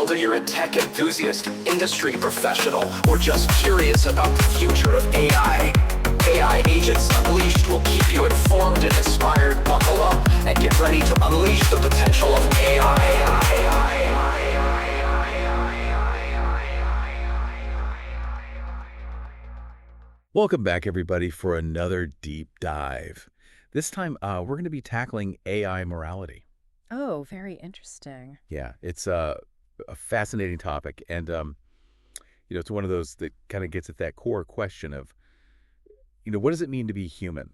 Whether you're a tech enthusiast, industry professional, or just curious about the future of AI Agents Unleashed will keep you informed and inspired. Buckle up and get ready to unleash the potential of AI. Welcome back, everybody, for another deep dive. This time, we're going to be tackling AI morality. Oh, very interesting. Yeah, it's a fascinating topic, and it's one of those that kind of gets at that core question of, what does it mean to be human?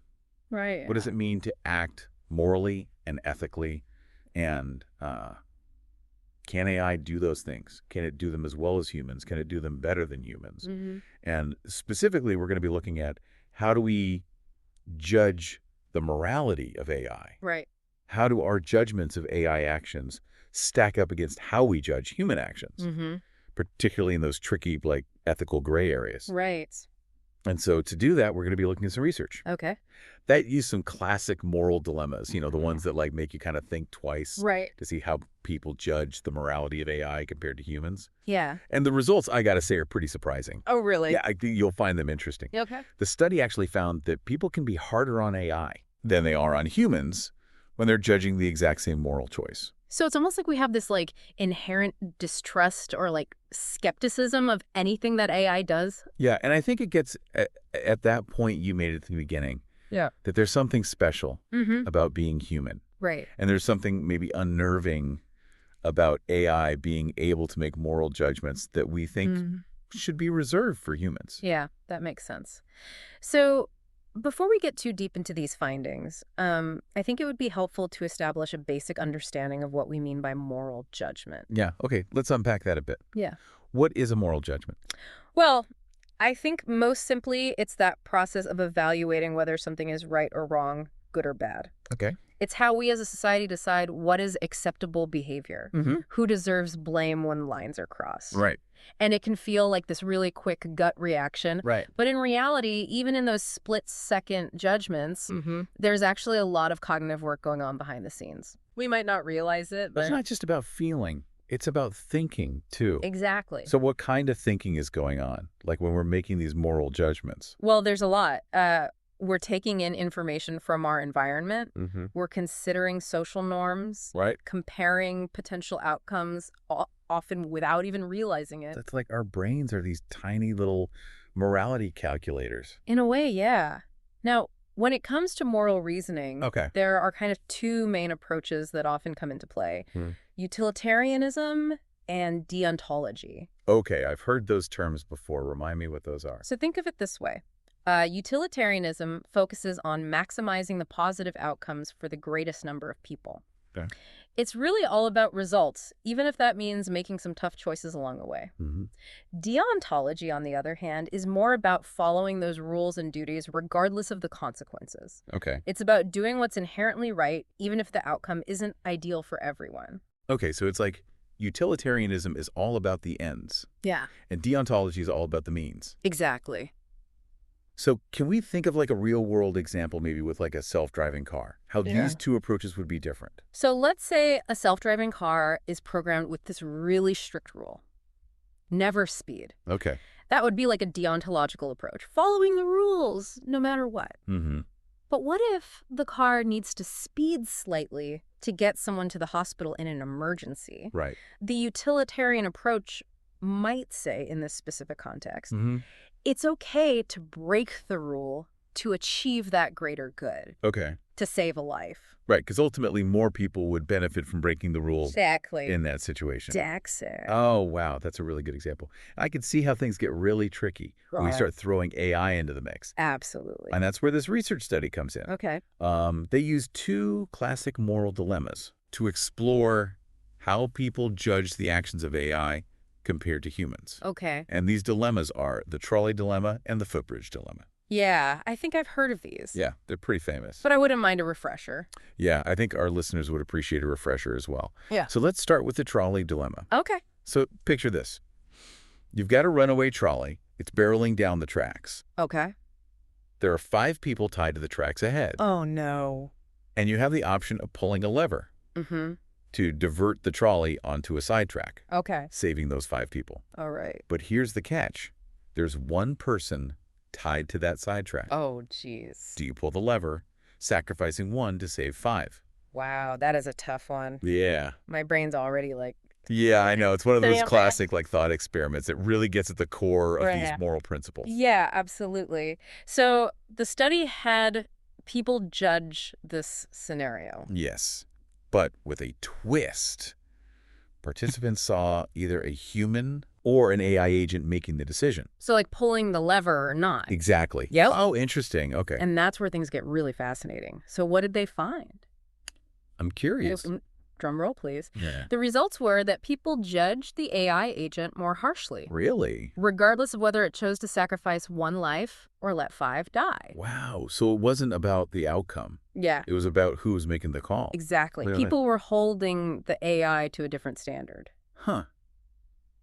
Right. What does it mean to act morally and ethically? And can AI do those things? Can it do them as well as humans? Can it do them better than humans? Mm-hmm. And specifically, we're going to be looking at how do we judge the morality of AI? Right. How do our judgments of AI actions stack up against how we judge human actions, Mm-hmm. particularly in those tricky, ethical gray areas? Right. And so to do that, we're going to be looking at some research Okay. that use some classic moral dilemmas, the ones that make you kind of think twice Right. to see how people judge the morality of AI compared to humans. Yeah. And the results, I got to say, are pretty surprising. Oh, really? Yeah, I think you'll find them interesting. Okay. The study actually found that people can be harder on AI than they are on humans when they're judging the exact same moral choice. So it's almost like we have this inherent distrust or skepticism of anything that AI does. Yeah, and I think it gets at that point you made at the beginning. Yeah. That there's something special Mm-hmm. about being human. Right. And there's something maybe unnerving about AI being able to make moral judgments that we think should be reserved for humans. Yeah, that makes sense. So before we get too deep into these findings, I think it would be helpful to establish a basic understanding of what we mean by moral judgment. Yeah, okay, let's unpack that a bit. Yeah. What is a moral judgment? Well, I think most simply it's that process of evaluating whether something is right or wrong, good or bad. Okay. It's how we as a society decide what is acceptable behavior, who deserves blame when lines are crossed. Right. And it can feel like this really quick gut reaction. Right. But in reality, even in those split-second judgments, there's actually a lot of cognitive work going on behind the scenes. We might not realize it, but It's not just about feeling. It's about thinking, too. exactly. So what kind of thinking is going on, when we're making these moral judgments? Well, there's a lot. We're taking in information from our environment. We're considering social norms, Right. comparing potential outcomes, often without even realizing it. That's like our brains are these tiny little morality calculators. In a way, yeah. Now, when it comes to moral reasoning, Okay. there are kind of two main approaches that often come into play. Utilitarianism and deontology. Okay, I've heard those terms before. Remind me what those are. So think of it this way. Utilitarianism focuses on maximizing the positive outcomes for the greatest number of people. Okay. It's really all about results, even if that means making some tough choices along the way. Deontology, on the other hand, is more about following those rules and duties regardless of the consequences. Okay. It's about doing what's inherently right, even if the outcome isn't ideal for everyone. Okay, so it's like utilitarianism is all about the ends, Yeah, and deontology is all about the means. exactly. So can we think of a real-world example maybe with a self-driving car? How these two approaches would be different? So let's say a self-driving car is programmed with this really strict rule. Never speed. Okay. That would be like a deontological approach, following the rules no matter what. But what if the car needs to speed slightly to get someone to the hospital in an emergency? Right. The utilitarian approach might say, in this specific context, it's okay to break the rule to achieve that greater good, Okay. to save a life. Right, because ultimately more people would benefit from breaking the rules Exactly. in that situation. Daxer. Oh, wow. That's a really good example. I can see how things get really tricky when we Right. start throwing AI into the mix. Absolutely. And that's where this research study comes in. Okay. They use two classic moral dilemmas to explore how people judge the actions of AI compared to humans. Okay. And these dilemmas are the trolley dilemma and the footbridge dilemma. Yeah, I think I've heard of these. Yeah, they're pretty famous. But I wouldn't mind a refresher. Yeah, I think our listeners would appreciate a refresher as well. Yeah. So let's start with the trolley dilemma. Okay. So picture this. You've got a runaway trolley. It's barreling down the tracks. Okay. There are 5 people tied to the tracks ahead. Oh, no. And you have the option of pulling a lever. Mm-hmm. to divert the trolley onto a sidetrack, Okay. saving those 5 people. All right. But here's the catch. There's one person tied to that sidetrack. Oh, jeez. Do you pull the lever, sacrificing one to save 5? Wow, that is a tough one. Yeah. My brain's already like... Yeah, I know. It's one of those Yeah. classic thought experiments. It really gets at the core of these moral principles. Yeah, absolutely. So the study had people judge this scenario. Yes, but with a twist. Participants saw either a human or an AI agent making the decision. So like pulling the lever or not. Exactly. Yep. Oh, interesting. Okay. And that's where things get really fascinating. So what did they find? I'm curious. Drum roll, please. Yeah. The results were that people judged the AI agent more harshly, Really? regardless of whether it chose to sacrifice one life or let 5 die. Wow. So it wasn't about the outcome. Yeah, It was about who was making the call. exactly. Really? People were holding the AI to a different standard. Huh.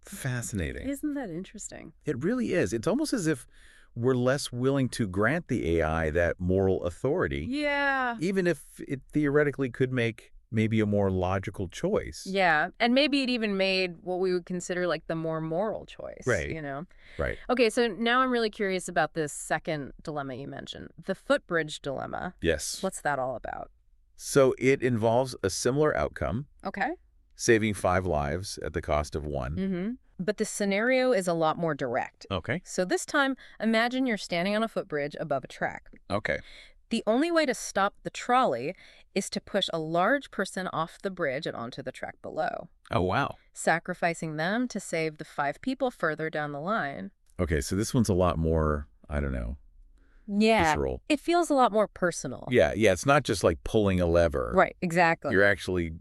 Fascinating. Isn't that interesting? It really is. It's almost as if we're less willing to grant the AI that moral authority, Yeah. even if it theoretically could make maybe a more logical choice. Yeah, and maybe it even made what we would consider like the more moral choice, Right. you know? Right. Okay, so now I'm really curious about this second dilemma you mentioned, the footbridge dilemma. Yes. What's that all about? So it involves a similar outcome, Okay. saving 5 lives at the cost of 1. Mm-hmm. But the scenario is a lot more direct. Okay. So this time, imagine you're standing on a footbridge above a track. Okay. The only way to stop the trolley is to push a large person off the bridge and onto the track below, Oh, wow. sacrificing them to save the 5 people further down the line. Okay, so this one's a lot more, I don't know, Yeah, visceral. it feels a lot more personal. Yeah, it's not just like pulling a lever. Right, exactly. You're actually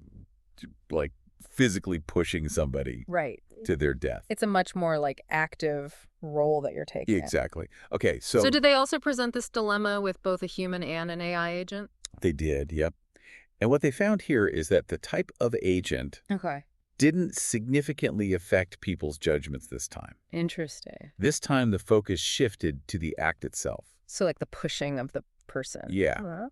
like physically pushing somebody Right. to their death. It's a much more like active role that you're taking. Exactly. Okay, so So did they also present this dilemma with both a human and an AI agent? they did, yep. And what they found here is that the type of agent Okay. didn't significantly affect people's judgments this time. Interesting. This time, the focus shifted to the act itself. So like the pushing of the person. Yeah. Huh?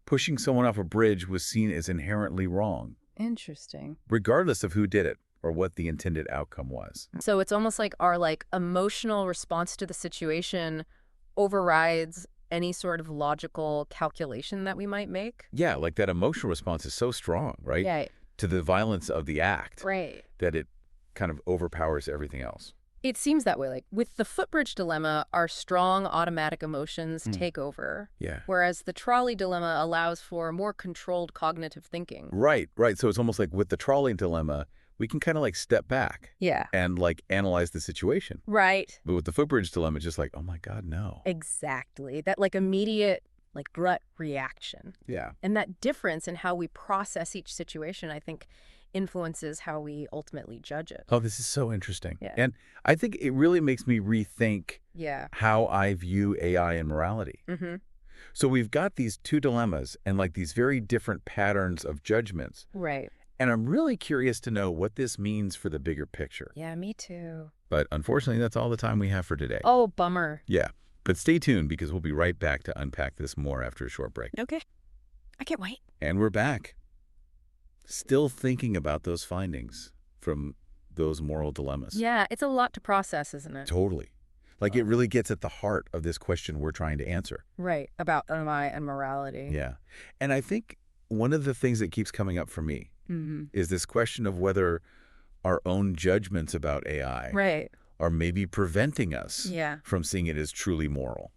Pushing someone off a bridge was seen as inherently wrong, Interesting. regardless of who did it or what the intended outcome was. So it's almost like our like emotional response to the situation overrides any sort of logical calculation that we might make. Yeah, like that emotional response is so strong, right? Yeah. To the violence of the act Right. that it kind of overpowers everything else. It seems that way. Like with the footbridge dilemma, our strong automatic emotions take over, Yeah. whereas the trolley dilemma allows for more controlled cognitive thinking. Right. So it's almost like with the trolley dilemma, we can kind of like step back Yeah. and like analyze the situation. Right. But with the footbridge dilemma, it's just like, oh my God, no. Exactly. That like immediate like gut reaction. Yeah. And that difference in how we process each situation, I think, influences how we ultimately judge it. Oh, this is so interesting. Yeah. And I think it really makes me rethink Yeah. how I view AI and morality. Mm-hmm. So we've got these two dilemmas and like these very different patterns of judgments. Right. And I'm really curious to know what this means for the bigger picture. Yeah, me too. But unfortunately, that's all the time we have for today. Oh, bummer. Yeah. But stay tuned because we'll be right back to unpack this more after a short break. Okay. I can't wait. And we're back. Still thinking about those findings from those moral dilemmas. Yeah, it's a lot to process, isn't it? Totally. Like it really gets at the heart of this question we're trying to answer. Right. About MI and morality. Yeah. And I think one of the things that keeps coming up for me Mm-hmm. is this question of whether our own judgments about AI Right. are maybe preventing us Yeah. from seeing it as truly moral.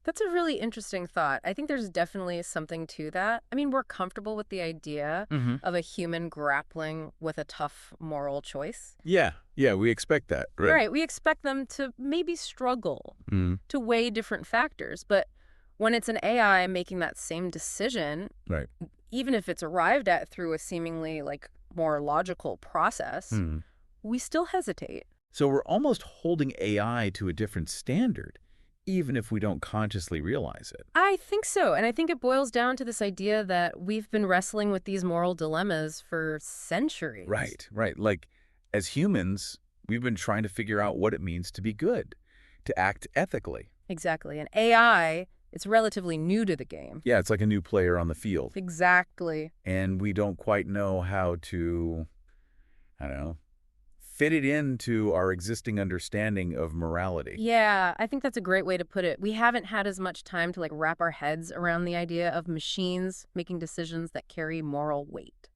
That's a really interesting thought. I think there's definitely something to that. I mean, we're comfortable with the idea of a human grappling with a tough moral choice. Yeah, we expect that. Right. We expect them to maybe struggle Mhm. to weigh different factors. But when it's an AI making that same decision, Right. even if it's arrived at through a seemingly like more logical process, Mhm. we still hesitate. So we're almost holding AI to a different standard, even if we don't consciously realize it. I think so. And I think it boils down to this idea that we've been wrestling with these moral dilemmas for centuries. Right. Like, as humans, we've been trying to figure out what it means to be good, to act ethically. Exactly. And AI It's relatively new to the game. Yeah, it's like a new player on the field. Exactly. And we don't quite know how to, I don't know, fit it into our existing understanding of morality. Yeah, I think that's a great way to put it. We haven't had as much time to wrap our heads around the idea of machines making decisions that carry moral weight.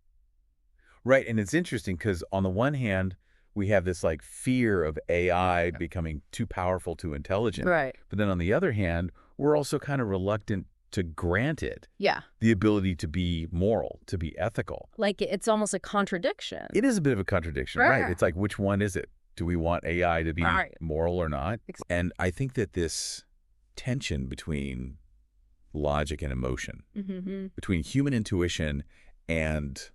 Right, and it's interesting because on the one hand, we have this fear of AI becoming too powerful, too intelligent. Right. But then on the other hand, we're also kind of reluctant to grant it Yeah. the ability to be moral, to be ethical. It's almost a contradiction. It is a bit of a contradiction, right? It's which one is it? Do we want AI to be moral or not? And I think that this tension between logic and emotion, between human intuition and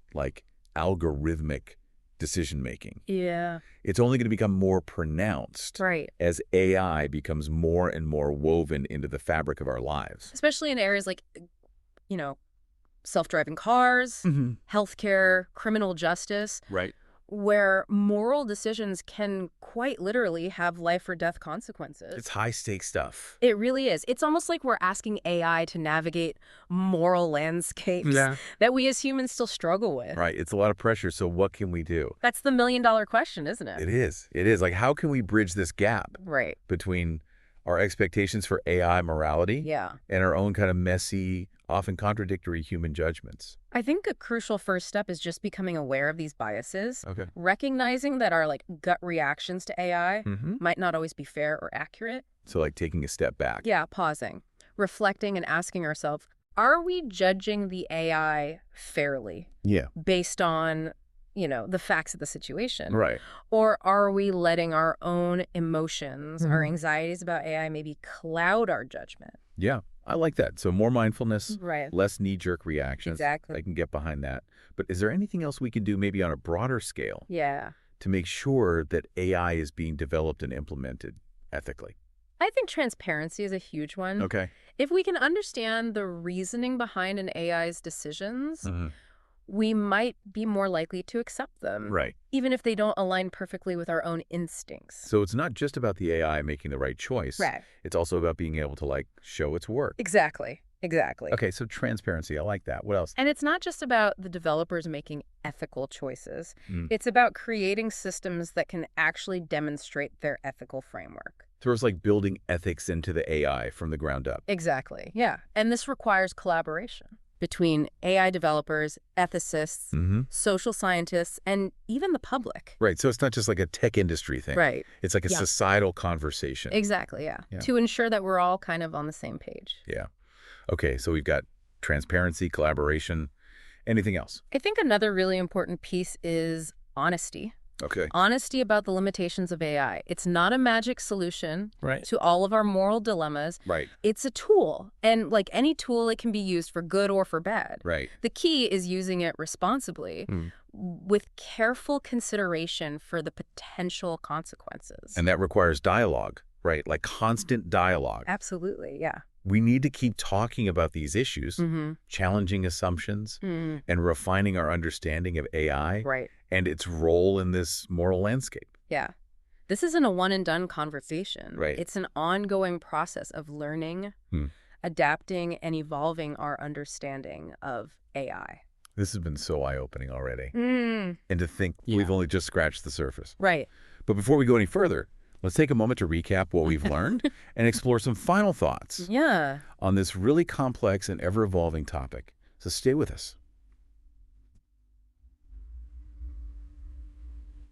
algorithmic decision-making. Yeah. It's only going to become more pronounced as AI becomes more and more woven into the fabric of our lives. Especially in areas like, self-driving cars, healthcare, criminal justice. Right. Where moral decisions can quite literally have life or death consequences. It's high-stakes stuff. It really is. It's almost like we're asking AI to navigate moral landscapes that we as humans still struggle with. Right. It's a lot of pressure, so what can we do? That's the million-dollar question, isn't it? It is. It is. How can we bridge this gap between our expectations for AI morality and our own kind of messy, often contradictory human judgments? I think a crucial first step is just becoming aware of these biases, Okay. recognizing that our gut reactions to AI might not always be fair or accurate. So taking a step back. Yeah, pausing, reflecting and asking ourselves, are we judging the AI fairly? Yeah. Based on, the facts of the situation? Right. Or are we letting our own emotions, our anxieties about AI maybe cloud our judgment? Yeah. I like that. So more mindfulness, Right. less knee-jerk reactions. Exactly. I can get behind that. But is there anything else we can do maybe on a broader scale Yeah. to make sure that AI is being developed and implemented ethically? I think transparency is a huge one. Okay. If we can understand the reasoning behind an AI's decisions, we might be more likely to accept them. Right. Even if they don't align perfectly with our own instincts. So it's not just about the AI making the right choice. Right. It's also about being able to show its work. Exactly. Exactly. Okay, so transparency. I like that. What else? And it's not just about the developers making ethical choices. It's about creating systems that can actually demonstrate their ethical framework. So it's building ethics into the AI from the ground up. Exactly. Yeah. And this requires collaboration between AI developers, ethicists, social scientists, and even the public. Right. So it's not just a tech industry thing. Right. It's a societal conversation. Exactly, yeah. To ensure that we're all kind of on the same page. Yeah. Okay, so we've got transparency, collaboration. Anything else? I think another really important piece is honesty. Okay. Honesty about the limitations of AI. It's not a magic solution to all of our moral dilemmas. Right. It's a tool. And like any tool, it can be used for good or for bad. Right. The key is using it responsibly with careful consideration for the potential consequences. And that requires dialogue, right? Constant dialogue. Absolutely, yeah. We need to keep talking about these issues, challenging assumptions, and refining our understanding of AI and its role in this moral landscape. Yeah. This isn't a one-and-done conversation. Right. It's an ongoing process of learning, adapting, and evolving our understanding of AI. This has been so eye-opening already. And to think we've only just scratched the surface. Right. But before we go any further, let's take a moment to recap what we've learned and explore some final thoughts on this really complex and ever-evolving topic. So stay with us.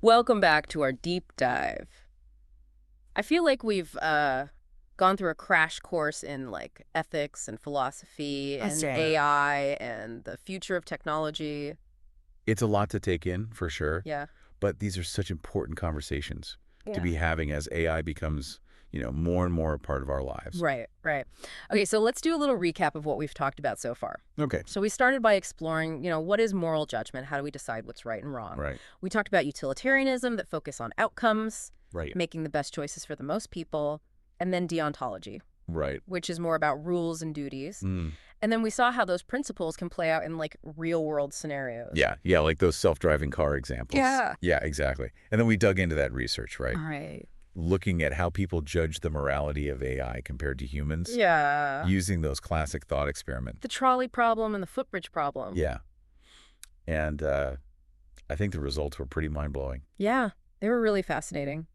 Welcome back to our deep dive. I feel like we've gone through a crash course in ethics and philosophy and AI and the future of technology. It's a lot to take in, for sure. Yeah. But these are such important conversations to be having as AI becomes, more and more a part of our lives. Right, right. Okay, so let's do a little recap of what we've talked about so far. Okay. So we started by exploring, what is moral judgment? How do we decide what's right and wrong? Right. We talked about utilitarianism that focus on outcomes, Right. making the best choices for the most people, and then deontology, Right. which is more about rules and duties. And then we saw how those principles can play out in real world scenarios. Yeah, like those self-driving car examples. Yeah. Yeah, exactly. And then we dug into that research, right? All right. looking at how people judge the morality of AI compared to humans. Yeah. Using those classic thought experiments. The trolley problem and the footbridge problem. Yeah. And I think the results were pretty mind-blowing. Yeah, they were really fascinating.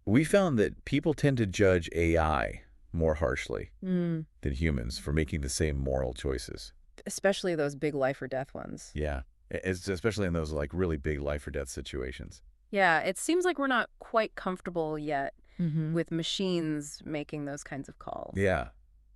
We found that people tend to judge AI more harshly than humans for making the same moral choices. Especially those big life or death ones. Yeah, especially in those like really big life or death situations. Yeah, it seems like we're not quite comfortable yet with machines making those kinds of calls. Yeah,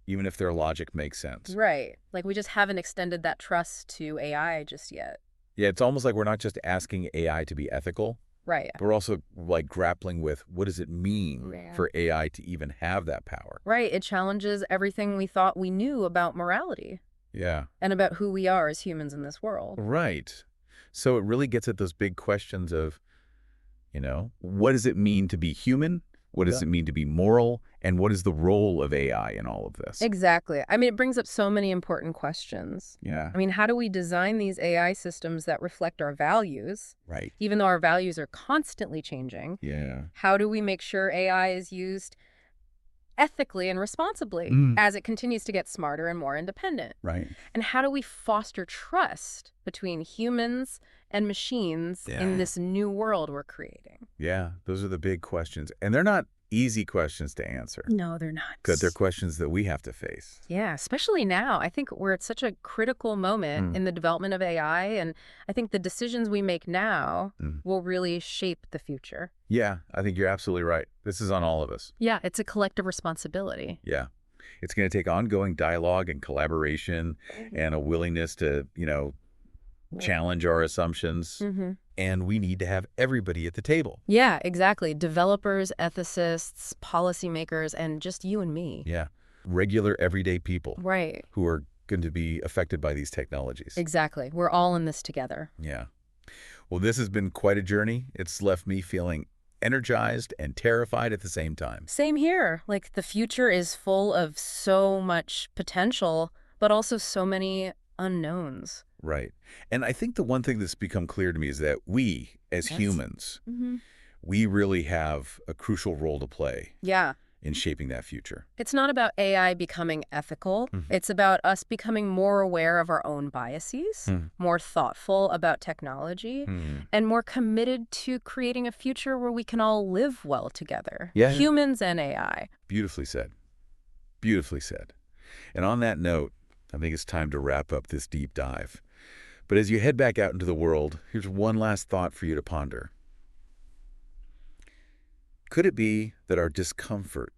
even if their logic makes sense. Right. Like we just haven't extended that trust to AI just yet. Yeah, it's almost like we're not just asking AI to be ethical. Right. But we're also like grappling with what does it mean for AI to even have that power? Right. It challenges everything we thought we knew about morality. Yeah. And about who we are as humans in this world. Right. So it really gets at those big questions of, what does it mean to be human? What does it mean to be moral? And what is the role of AI in all of this? Exactly. I mean, it brings up so many important questions. Yeah. I mean, how do we design these AI systems that reflect our values? Right. Even though our values are constantly changing. Yeah. How do we make sure AI is used ethically and responsibly as it continues to get smarter and more independent? Right. And how do we foster trust between humans and machines in this new world we're creating? Yeah, those are the big questions. And they're not easy questions to answer. No, they're not. Because they're questions that we have to face. Yeah, especially now. I think we're at such a critical moment in the development of AI, and I think the decisions we make now will really shape the future. Yeah, I think you're absolutely right. This is on all of us. Yeah, it's a collective responsibility. Yeah. It's going to take ongoing dialogue and collaboration and a willingness to, challenge our assumptions. And we need to have everybody at the table. Yeah, exactly. Developers, ethicists, policymakers, and just you and me. Yeah. Regular, everyday people. Right. Who are going to be affected by these technologies. Exactly. We're all in this together. Yeah. Well, this has been quite a journey. It's left me feeling energized and terrified at the same time. Same here. Like, the future is full of so much potential, but also so many unknowns. Right. And I think the one thing that's become clear to me is that we, as humans, we really have a crucial role to play in shaping that future. It's not about AI becoming ethical. It's about us becoming more aware of our own biases, more thoughtful about technology, and more committed to creating a future where we can all live well together. Yeah. Humans and AI. Beautifully said. Beautifully said. And on that note, I think it's time to wrap up this deep dive. But as you head back out into the world, here's one last thought for you to ponder. Could it be that our discomfort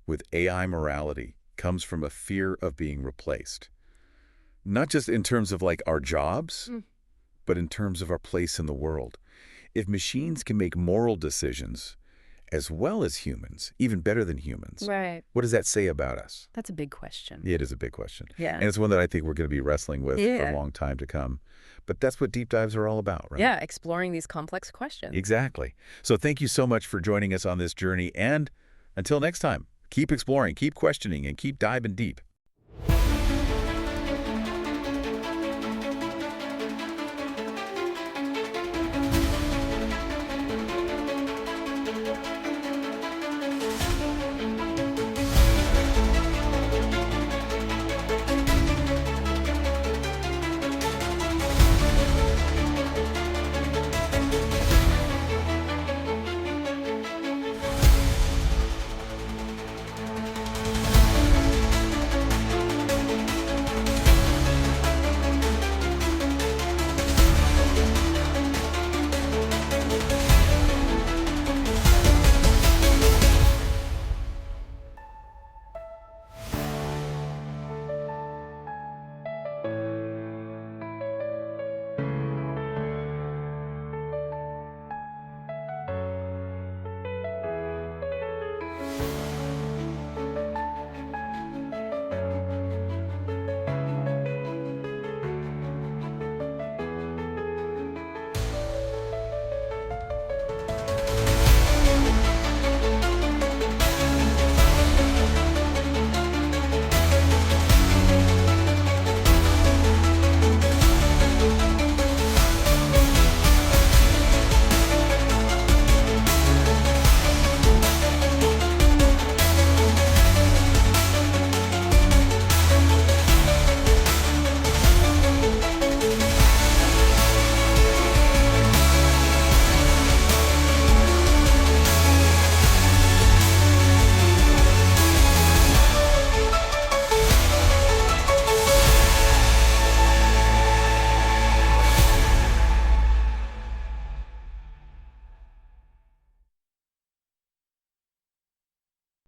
with AI morality comes from a fear of being replaced? Not just in terms of like our jobs, but in terms of our place in the world. If machines can make moral decisions as well as humans, even better than humans, Right. what does that say about us? That's a big question. Yeah, it is a big question. Yeah. And it's one that I think we're going to be wrestling with for a long time to come. But that's what deep dives are all about, right? Yeah, exploring these complex questions. Exactly. So thank you so much for joining us on this journey. And until next time, keep exploring, keep questioning, and keep diving deep.